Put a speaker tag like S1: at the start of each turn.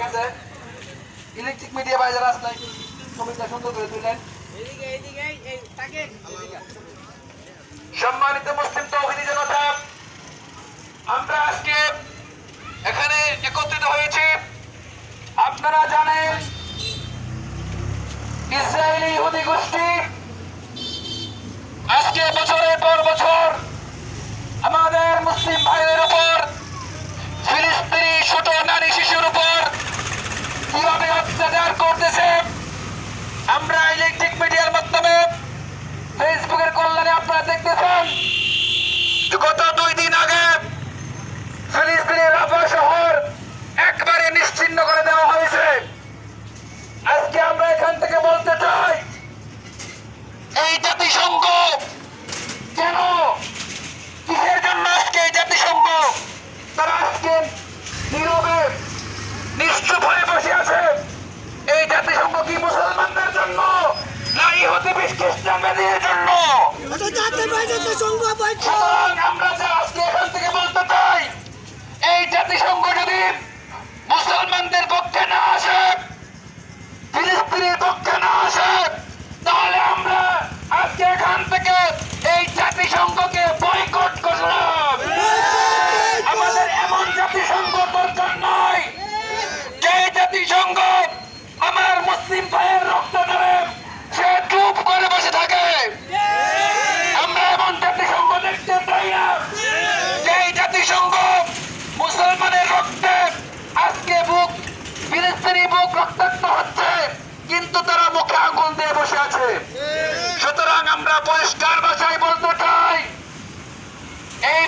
S1: হয়েছে। Electric media ভাই যারা আসলে ছবিটা সুন্দর করে তুলেন। সম্মানিত মুসলিম তৌহিদি জনতা, আমরা আজকে এখানে একত্রিত হয়েছি। আপনারা জানেন ইসরায়েলি ইহুদি গোষ্ঠী আজকে বছরের পর বছর আমাদের মুসলিম ভাইয়ের উপর, ফিলিস্তিনি ছোট নারী শিশুর উপর কিভাবে অত্যাচার করতেছে আমরা ইলেকট্রিক মিডিয়ার মাধ্যমে ফেসবুকের কল্যাণে আপনারা দেখতেছেন। গত 2 দিন আগে ফিলিস্তিনের রাফা শহর একবারে নিশ্চিহ্ন করে দেওয়া হয়েছে। আজকে আমরা এখান থেকে বলতে চাই, এই জাতিসংঘ কেন, কিসের জন্য আজকে এই জাতিসংঘ তারা আজকে নীরবে নিশ্চুপ হয়ে বসে আছে? এই জাতিসংঘ কি মুসলমানদের জন্য না ইহুদি খ্রিস্টানদের জন্য? আমরা আজকে এখান থেকে বলতে চাই, এই জাতিসংঘ যদি মুসলমানদের পক্ষে না আসে, ফিলিস্তিনের পক্ষে না আসে, তাহলে আমরা আজকে এখান থেকে এই জাতিসংঘকে বয়কট করলাম। আমাদের এমন জাতিসংঘ দরকার নয় যে জাতিসংঘ আমার মুসলিম ভাইয়ের রক্ত ধরে সে চুপ করে বসে থাকে। আমরা এমন জাতিসংঘ দেখতে চাই না যে জাতিসংঘ মুসলমানের রক্তে আজকে বুক, ফিলিস্তিনি বুক রক্তাক্ত হচ্ছে, কিন্তু তারা মুখে আগুন দিয়ে বসে আছে। সুতরাং আমরা পরিষ্কার ভাষায় বলতে চাই, এই